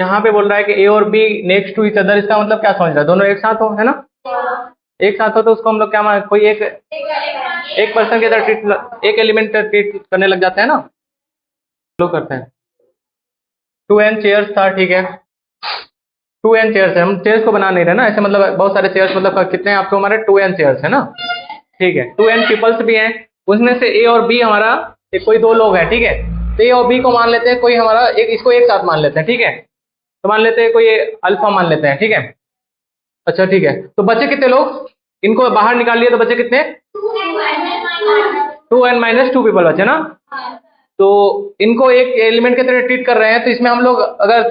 यहाँ पे बोल रहा है कि ए और B next to each other, इसका मतलब क्या समझ रहा है, दोनों एक साथ हो, है ना। एक साथ हो तो उसको हम लोग क्या मान, कोई एक पर्सन के अंदर ट्रीट, एक एलिमेंट ट्रीट करने लग जाते हैं ना, लोग करते हैं। 2n चेयर्स था, ठीक है, 2n चेयर्स है, हम चेयर्स को बना नहीं रहे ना ऐसे, मतलब बहुत सारे चेयर्स, मतलब कितने हैं आपको, हमारे 2n चेयर्स है ना, ठीक है। 2n पीपल्स भी हैं, उसमें से ए और बी हमारा कोई दो लोग हैं, ठीक है। तो ए और बी को मान लेते हैं कोई हमारा एक, इसको एक साथ मान लेते हैं, ठीक है। तो मान लेते हैं कोई अल्फा मान लेते हैं, ठीक है। अच्छा ठीक है, तो बचे कितने लोग, इनको बाहर निकाल लिए तो बचे कितने, 2n-2 पीपल बचे ना। तो इनको एक एलिमेंट के तरह ट्रीट कर रहे हैं, तो इसमें हम लोग अगर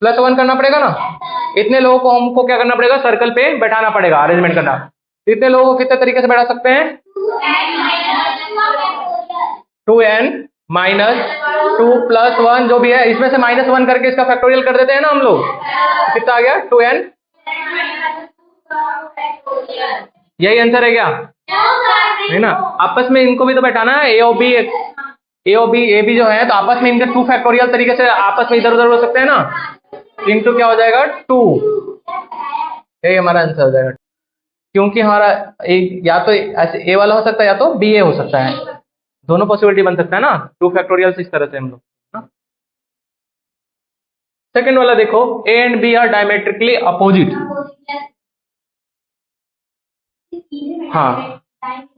+1 करना पड़ेगा ना, इतने लोगों को हमको क्या करना पड़ेगा, सर्कल पे बैठाना पड़ेगा, अरेंजमेंट करना। इतने लोगों को कितने तरीके से बैठा सकते हैं, 2n-2 + 1 जो भी है, इसमें से -1 करके इसका फैक्टोरियल कर देते हैं ना हम लोग, कितना आ गया 2n, यही आंसर है क्या, है ना। आपस में इनको भी तो बैठाना है, ए और बी, ए बी जो है, तो आपस में इनके 2 फैक्टोरियल तरीके से आपस में इधर उधर हो सकते हैं ना, इंटू क्या हो जाएगा 2, यही हमारा आंसर हो जाएगा। क्योंकि हमारा या तो ऐसे ए वाला हो सकता है या तो बी ए हो सकता है, दोनों पॉसिबिलिटी बन सकता है ना, 2 फैक्टोरियल इस तरह से हम लोग। सेकंड वाला देखो, A and B are diametrically opposite. हाँ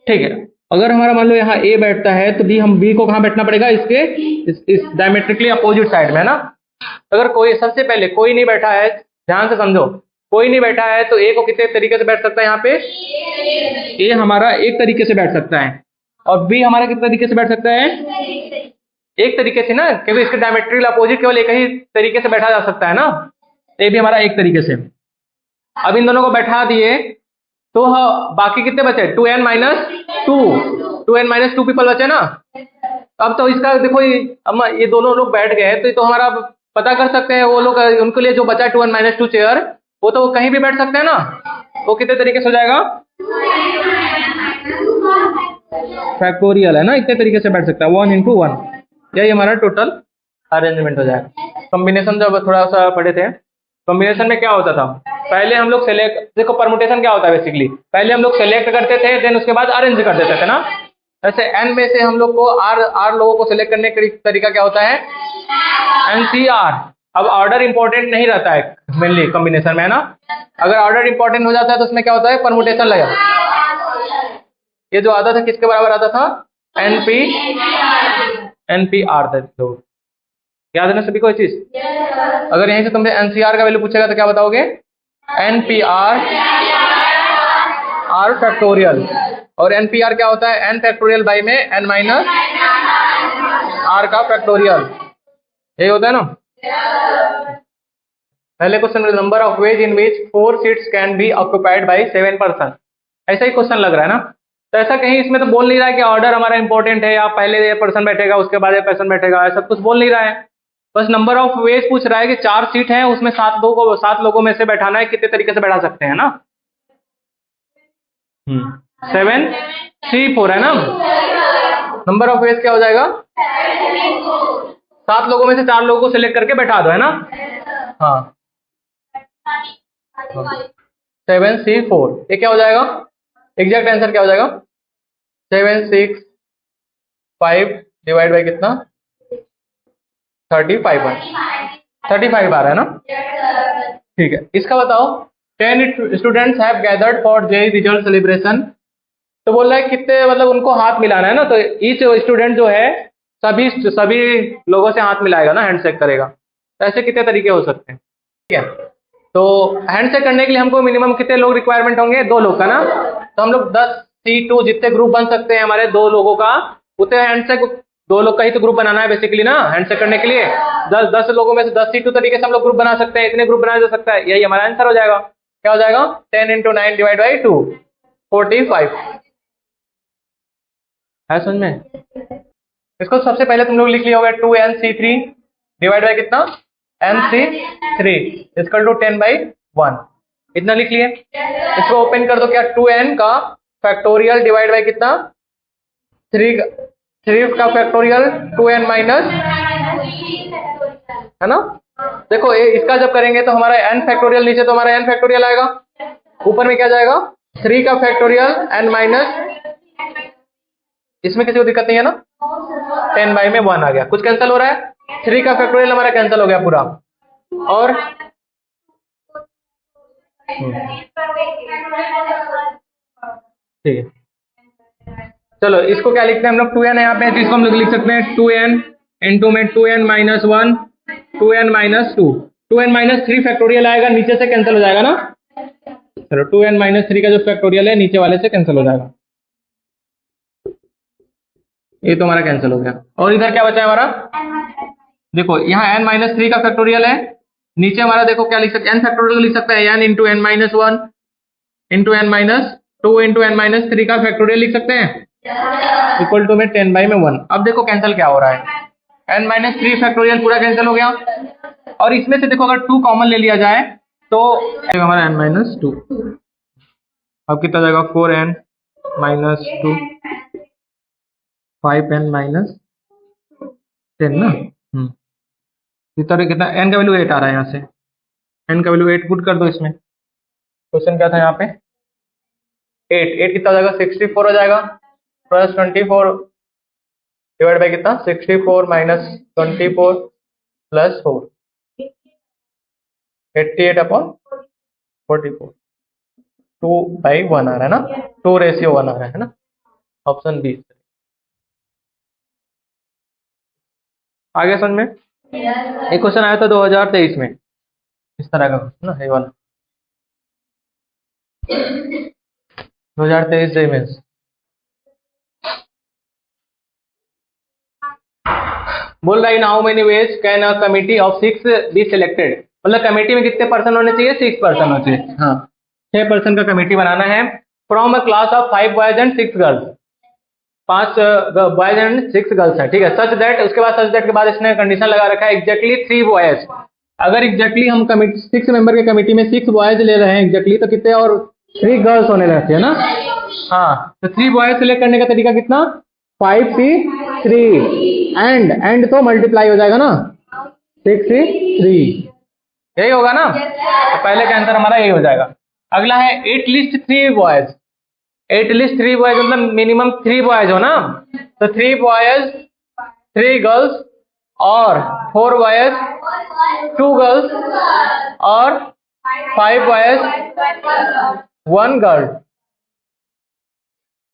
ठीक है, अगर हमारा मान लो यहाँ ए बैठता है तो बी, हम बी को कहाँ बैठना पड़ेगा, इसके इस डायमेट्रिकली अपोजिट साइड में, है ना। अगर कोई सबसे पहले कोई नहीं बैठा है, ध्यान से समझो, कोई नहीं बैठा है तो ए को कितने तरीके से बैठ सकता है, यहाँ पे ए हमारा एक तरीके से बैठ सकता है, और बी हमारा कितने तरीके से बैठ सकता है, एक तरीके से ना, क्योंकि इसके डायमेट्रिकल अपोजिट केवल एक ही तरीके से बैठा जा सकता है ना, ए भी हमारा एक तरीके से। अब इन दोनों को बैठा दिए तो बाकी कितने बचे, 2n-2 पीपल बचे ना। अब तो इसका देखो, ये दोनों लोग बैठ गए तो हमारा पता कर सकते हैं, वो लोग उनके लिए जो बचा 2n-2 चेयर, वो तो कहीं भी बैठ सकते हैं ना, वो कितने तरीके से हो जाएगा, फैक्टोरियल है ना, इतने तरीके से बैठ सकता है, 1 × 1, यही हमारा टोटल अरेंजमेंट हो जाएगा। कॉम्बिनेशन जब थोड़ा सा पढ़े थे, कॉम्बिनेशन में क्या होता था, पहले हम लोग सेलेक्ट, देखो परमुटेशन क्या होता है बेसिकली, पहले हम लोग सेलेक्ट करते थे, देन उसके बाद अरेंज कर देते थे ना। ऐसे n में से हम लोग को r लोगों को सिलेक्ट करने का तरीका क्या होता है, NCR। अब ऑर्डर इंपॉर्टेंट नहीं रहता है मेनली कॉम्बिनेशन में, है ना। अगर ऑर्डर इंपॉर्टेंट हो जाता है तो उसमें क्या होता है, परमुटेशन लगा। ये जो आता था किसके बराबर आता था, NPR था, तो याद है ना सभी को ये चीज। अगर यहीं से तुमसे NCR का वैल्यू पूछेगा तो क्या बताओगे, NPR R फैक्टोरियल, और NPR क्या होता है, n फैक्टोरियल बाई में n माइनस r का फैक्टोरियल, यही होता है ना। पहले क्वेश्चन में number of ways in which 4 seats can be occupied by 7 person, ऐसा ही क्वेश्चन लग रहा है ना। तो ऐसा कहीं इसमें तो बोल नहीं रहा है कि ऑर्डर हमारा इंपॉर्टेंट है, या पहले ये पर्सन बैठेगा उसके बाद ये पर्सन बैठेगा, ऐसा कुछ बोल नहीं रहा है। बस नंबर ऑफ वेज पूछ रहा है कि 4 सीट है, उसमें 7 लोगों में से बैठाना है, कितने तरीके से बैठा सकते हैं ना। 7 3 4 है ना, नंबर ऑफ वेज क्या हो जाएगा, 7 लोगों में से 4 लोगों को सिलेक्ट करके बैठा दो, है ना। हाँ 7 3 4, ये क्या हो जाएगा, एग्जैक्ट आंसर क्या हो जाएगा, 7 6 5 डिवाइड बाई कितना 35 आ रहा है ना। ठीक है, इसका बताओ, 10 students have gathered for JEE result celebration. तो बोल रहा है कितने, मतलब उनको हाथ मिलाना है ना, तो ईच स्टूडेंट जो है सभी लोगों से हाथ मिलाएगा ना, हैंडशेक करेगा। तो ऐसे कितने तरीके हो सकते हैं, ठीक है। तो हैंडशेक करने के लिए हमको मिनिमम कितने लोग रिक्वायरमेंट होंगे, 2 लोग का ना। तो हम लोग 10C2 जितने ग्रुप बन सकते हैं हमारे 2 लोगों का, उतने हैंडशेक 2 लोग का ही तो ग्रुप बनाना है बेसिकली ना, हैंडशेक करने के लिए 10 लोगों में से 10C2 तरीके से हम लोग ग्रुप बना सकते हैं, इतने ग्रुप बनाया जा सकता है, यही हमारा आंसर हो जाएगा। क्या हो जाएगा, 10 × 9 डिवाइड बाई 2 45 है, समझ में। इसको सबसे पहले तुम लोग लिख लिया होगा 2nC3 डिवाइड बाई कितना nC3 इक्वल टू 10/1, इतना लिख लिए। इसको ओपन कर दो, क्या 2n का फैक्टोरियल डिवाइड बाई कितना 3 का फैक्टोरियल 2n माइनस, है ना, देखो इसका जब करेंगे तो हमारा n फैक्टोरियल, नीचे तो हमारा n फैक्टोरियल आएगा, ऊपर में क्या जाएगा 3 का फैक्टोरियल n माइनस, इसमें किसी को दिक्कत नहीं है ना, 10 बाई में 1 आ गया, कुछ कैंसिल हो रहा है, 3 का फैक्टोरियल हमारा कैंसिल हो गया पूरा, और ठीक है, चलो इसको क्या लिखते हैं हम लोग, 2n है यहाँ पे, तो इसको हम लोग लिख सकते हैं 2n इंटू में 2n minus 1 2n minus 2, 2n minus 3 factorial आएगा, नीचे से कैंसिल हो जाएगा ना, चलो 2n माइनस 3 का जो फैक्टोरियल है नीचे वाले से कैंसिल हो जाएगा, ये तो हमारा कैंसिल हो गया, और इधर क्या बचा है हमारा, देखो यहाँ n माइनस 3 का फैक्टोरियल है, नीचे हमारा देखो क्या लिख सकते हैं, n फैक्टोरियल लिख सकते हैं n into n minus 1 into n minus 2 into n minus 3 का फैक्टोरियल लिख सकते हैं, इक्वल टू में 10 बाई में 1। अब देखो कैंसिल क्या हो रहा है, n माइनस 3 फैक्टोरियल पूरा कैंसिल हो गया, और इसमें से देखो अगर 2 कॉमन ले लिया जाए तो हमारा n माइनस 2, अब कितना जाएगा 4n माइनस 2 5n माइनस 10 ना, इतना कितना n का वैल्यू 8 आ रहा है, यहाँ से n का वैल्यू 8 पुट कर दो इसमें, क्वेश्चन क्या था यहाँ पे 8 कितना हो जाएगा 64 हो जाएगा, प्लस 24 डिवाइड बाई कितना 64 माइनस 24 प्लस 4 88 अपॉन 44, 2 बाई 1 आ रहा है ना, 2:1 आ रहा है ना, ऑप्शन बी। आगे समझ में, एक क्वेश्चन आया था 2023 में इस तरह का क्वेश्चन ना, ये वाला 2023 जे मेंस, बोल रहा है how many ways can a committee of 6 be selected, मतलब कमेटी में कितने पर्सन होने चाहिए, 6 पर्सन होने चाहिए, हाँ 6 पर्सन का कमेटी बनाना है, from a class of 5 boys and 6 girls, 5 boys and 6 girls है, ठीक है, सच दैट, उसके बाद सच दैट के बाद इसने कंडीशन लगा रखा है एग्जैक्टली 3 बॉयज, अगर एग्जैक्टली हम कमिटी 6 मेंबर के कमेटी में 6 बॉयज ले रहे हैं एग्जैक्टली, तो कितने और 3 गर्ल्स होने रहते हैं ना, हाँ तो 3 बॉयज सेलेक्ट करने का तरीका कितना 5C3 एंड तो मल्टीप्लाई हो जाएगा ना 6C3, यही होगा ना, तो पहले का आंसर हमारा यही हो जाएगा। अगला है एटलीस्ट 3 बॉयज, एटलीस्ट 3 बॉयज मतलब मिनिमम 3 बॉयज हो ना, तो 3 बॉयज 3 गर्ल्स और 4 बॉयज 2 गर्ल्स और 5 बॉयज 1 गर्ल,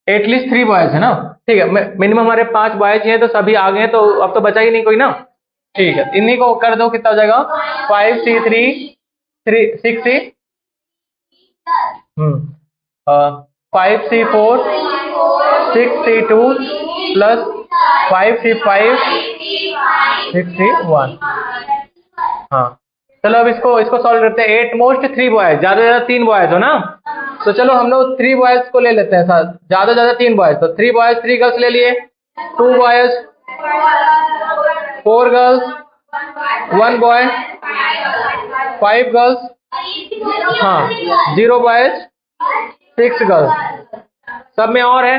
एटलीस्ट 3 बॉयज है ना, ठीक है, मिनिमम हमारे 5 बॉयज हैं तो सभी आ गए, तो अब तो बचा ही नहीं कोई ना, ठीक है, इन्हीं को कर दो, कितना हो जाएगा 5C3 6C 5C4 6C2 plus 5C5 6C1, हाँ चलो अब इसको सॉल्व करते हैं, 8 मोस्ट 3 बॉयज, ज्यादा से ज्यादा 3 बॉयज हो ना, तो चलो हम लोग 3 बॉयज को ले लेते हैं साथ, ज्यादा से ज्यादा 3 बॉयज, तो 3 बॉयज 3 गर्ल्स ले लिए, 2 बॉयज 4 गर्ल्स 1 बॉय 5 गर्ल्स, हाँ 0 बॉयज 6 गर्ल्स, सब में और है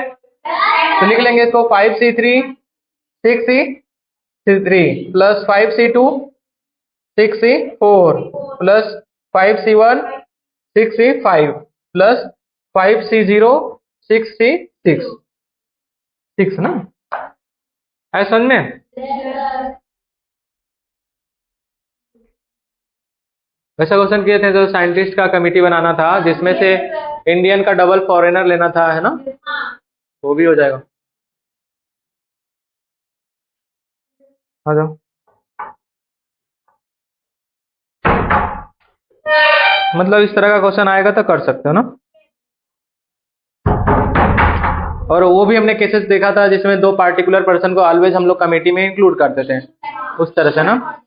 तो लिख लेंगे इसको 5C3 6C3 plus 5C2 6C4 plus 5C1 6C5 plus 5C0 6C6, 6 ना, ऐसा समझ में, वैसा क्वेश्चन किए थे जो साइंटिस्ट का कमेटी बनाना था जिसमें से इंडियन का डबल फॉरेनर लेना था, है ना, वो भी हो जाएगा, आ जाओ, मतलब इस तरह का क्वेश्चन आएगा तो कर सकते हो ना, और वो भी हमने केसेस देखा था जिसमें 2 पार्टिकुलर पर्सन को ऑलवेज हम लोग कमेटी में इंक्लूड करते थे, उस तरह से ना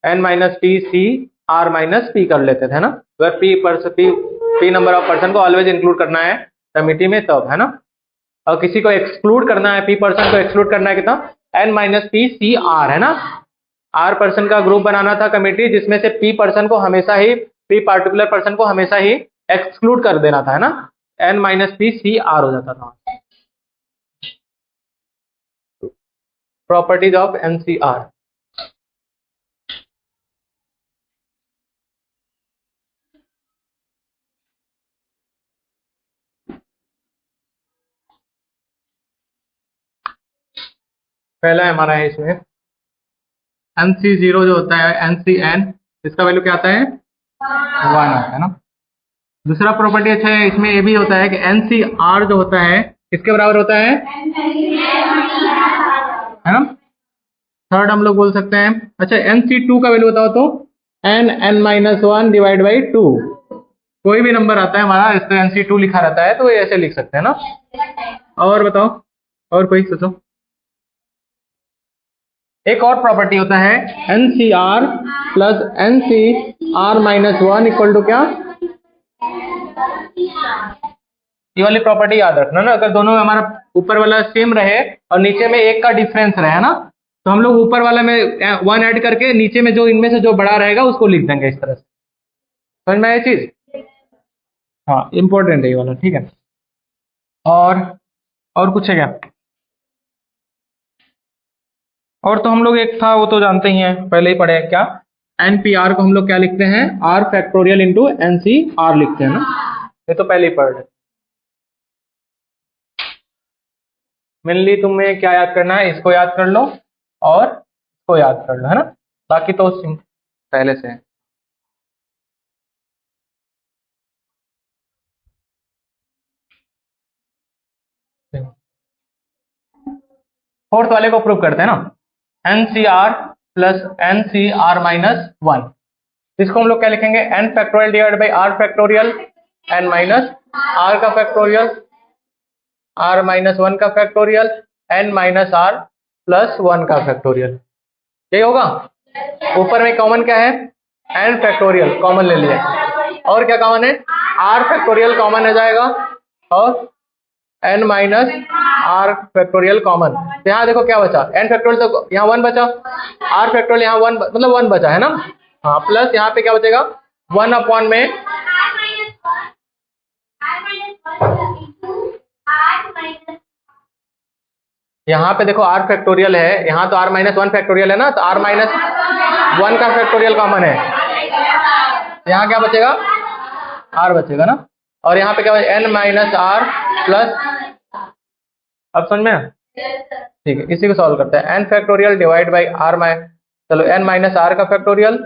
n minus P C R minus P कर लेते थे ना, अगर पी नंबर ऑफ पर्सन को ऑलवेज इंक्लूड करना है कमेटी में तब, है ना, और किसी को एक्सक्लूड करना है, पी पर्सन को एक्सक्लूड करना है कितना n minus P C R, है ना, आर पर्सन का ग्रुप बनाना था कमेटी जिसमें से पी पर्सन को हमेशा ही, पी पार्टिकुलर पर्सन को हमेशा ही एक्सक्लूड कर देना था, है ना, n minus P C R हो जाता था, प्रॉपर्टीज ऑफ NCR, पहला है हमारा है इसमें NC0 जो होता है NCN, इसका वैल्यू क्या आता है 1 आता है ना। दूसरा प्रॉपर्टी अच्छा है इसमें ये भी होता है कि NCR जो होता है किसके बराबर होता है ना। थर्ड हम लोग बोल सकते हैं, अच्छा NC2 का वैल्यू बताओ तो N(n-1) डिवाइड बाई 2। कोई भी नंबर आता है हमारा इस पे NC2 लिखा रहता है तो ये ऐसे लिख सकते हैं ना। और बताओ, और कोई सोचो। एक और प्रॉपर्टी होता है NCR plus NCR-1 equal to क्या, ये वाली प्रॉपर्टी याद रखना ना। अगर दोनों में हमारा ऊपर वाला सेम रहे और नीचे में एक का डिफरेंस रहे ना, तो हम लोग ऊपर वाला में 1 ऐड करके नीचे में जो इनमें से जो बड़ा रहेगा उसको लिख देंगे इस तरह से। समझ में आया ये चीज? हाँ इंपॉर्टेंट है ये वाला, ठीक है। और कुछ है क्या? और तो हम लोग एक था वो तो जानते ही हैं, पहले ही पढ़े हैं क्या, NPR को हम लोग क्या लिखते हैं R फैक्टोरियल इंटू NCR लिखते हैं ना, ये तो पहले ही पढ़ रहे। मेनली तुम्हें क्या याद करना है, इसको याद कर लो और इसको याद कर लो, है ना, बाकी तो पहले से है। फोर्थ वाले को प्रूव करते हैं ना, NCR प्लस NCR-1, इसको हम लोग क्या लिखेंगे N factorial divide by R factorial N minus R का फैक्टोरियल R-1 का factorial N minus R plus 1 का फैक्टोरियल, यही होगा। ऊपर में कॉमन क्या है N फैक्टोरियल कॉमन ले लिया, और क्या कॉमन है R फैक्टोरियल कॉमन हो जाएगा और N minus R factorial common. तो यहाँ देखो क्या बचा, N फैक्टोरियल तो यहाँ 1 बचा, R फैक्टोरियल यहाँ 1 मतलब 1 बचा है ना, हाँ प्लस यहाँ पे क्या बचेगा 1 अपॉन में यहाँ पे देखो R फैक्टोरियल है, यहाँ तो R-1 फैक्टोरियल है ना, तो R-1 का फैक्टोरियल कॉमन है, यहाँ क्या बचेगा R बचेगा ना, और यहाँ पे क्या बचेगा N माइनस R प्लस, अब समझ में ठीक है। इसी को सॉल्व करते हैं, N factorial divide by R चलो N माइनस R का फैक्टोरियल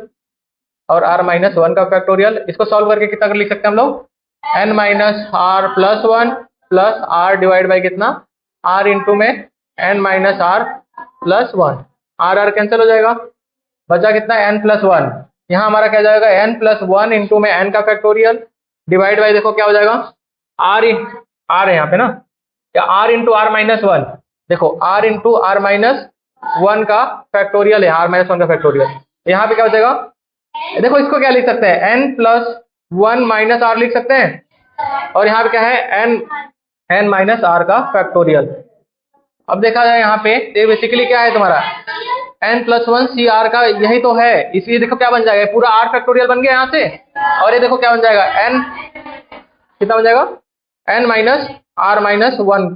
और R-1 का फैक्टोरियल, इसको सॉल्व करके कितना कर लिख सकते हैं हम लोग N minus R plus 1 plus R divide by कितना R इंटू में N minus R plus 1, R cancel हो जाएगा, बचा कितना N प्लस 1, यहाँ हमारा क्या जाएगा N प्लस 1 इंटू में N का फैक्टोरियल डिवाइड बाई देखो क्या हो जाएगा R है यहाँ पे ना, या R इंटू R माइनस 1, देखो R इंटू R माइनस 1 का फैक्टोरियल है, R माइनस 1 का फैक्टोरियल, यहाँ पे क्या हो जाएगा, देखो इसको क्या लिख सकते हैं N प्लस 1 माइनस R लिख सकते हैं, और यहाँ पे क्या है N माइनस R का फैक्टोरियल। अब देखा जाए यहाँ पे ये बेसिकली क्या है तुम्हारा N प्लस 1 CR का यही तो है, इसलिए देखो क्या बन जाएगा पूरा R फैक्टोरियल बन गया यहाँ से, और ये देखो क्या बन जाएगा N कितना बन जाएगा N minus R minus 1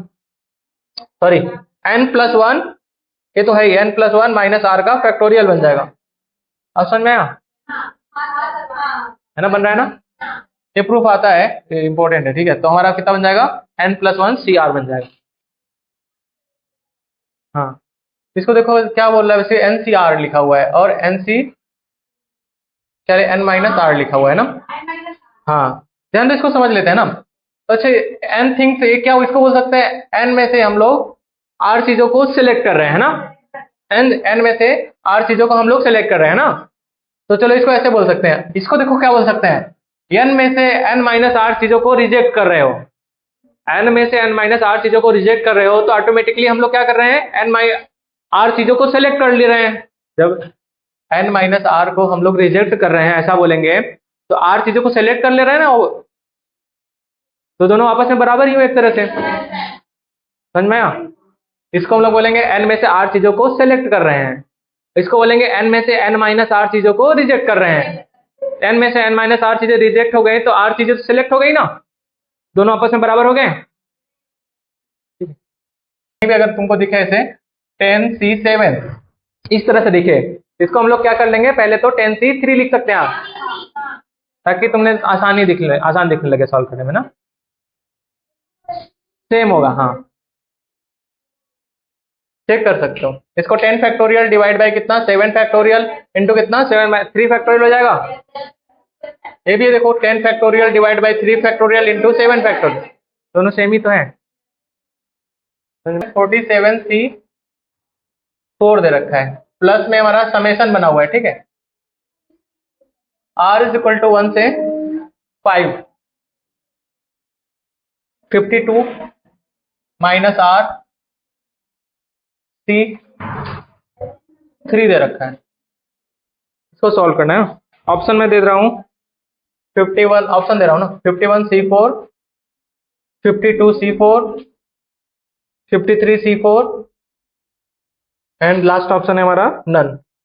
sorry N plus 1, ये तो है ही N प्लस 1 माइनस R का फैक्टोरियल बन जाएगा। अब समझ में आया है ना, बन रहा है ना, ये प्रूफ आता है, इंपॉर्टेंट है, ठीक है। तो हमारा कितना बन जाएगा N प्लस 1 CR बन जाएगा। हाँ इसको देखो क्या बोल रहा है, वैसे NCR लिखा हुआ है और NC क्या है N माइनस R लिखा हुआ है ना, हाँ ध्यान से इसको समझ लेते हैं ना। तो अच्छा N थिंग्स ये क्या इसको बोल सकते हैं N में से हम लोग R चीजों को सिलेक्ट कर रहे हैं ना, N में से R चीजों को हम लोग सिलेक्ट कर रहे हैं ना, तो चलो इसको ऐसे बोल सकते हैं, इसको देखो क्या बोल सकते हैं N में से N माइनस R चीजों को रिजेक्ट कर रहे हो, N में से N माइनस R चीजों को रिजेक्ट कर रहे हो तो ऑटोमेटिकली हम लोग क्या कर रहे हैं N R चीजों को सेलेक्ट कर ले रहे हैं। जब N माइनस R को हम लोग रिजेक्ट कर रहे हैं ऐसा बोलेंगे तो R चीजों को सेलेक्ट कर ले रहे हैं ना, तो दोनों आपस में बराबर ही हो एक तरह से, समझ में आया। इसको हम लोग बोलेंगे N में से R चीजों को सेलेक्ट कर रहे हैं, इसको बोलेंगे N में से N माइनस R चीजों को रिजेक्ट कर रहे हैं, N में से N माइनस R चीजें रिजेक्ट हो गई तो R चीजें तो सिलेक्ट हो गई ना, दोनों आपस में बराबर हो गए। भी अगर तुमको दिखे ऐसे 10C7 इस तरह से दिखे, इसको हम लोग क्या कर लेंगे पहले तो 10C3 लिख सकते हैं आप, ताकि तुमने आसान दिखने लगे सॉल्व करने में ना, सेम होगा हाँ चेक कर सकते हो। इसको 10 फैक्टोरियल डिवाइड बाय कितना 7 फैक्टोरियल इंटू कितना 3 फैक्टोरियल हो जाएगा। ये भी देखो 10 factorial divide by 3 factorial into 7 factorial, दोनों सेम ही तो है। 47C4 दे रखा है, प्लस में हमारा समेशन बना हुआ है, ठीक है। R इज इक्वल टू 1 से 5, 52 माइनस R C 3 दे रखा है। इसको सॉल्व करना है। ऑप्शन में दे रहा हूं 51, ऑप्शन दे रहा हूं ना 51C4, 52C4, 53C4 and last option है हमारा नन।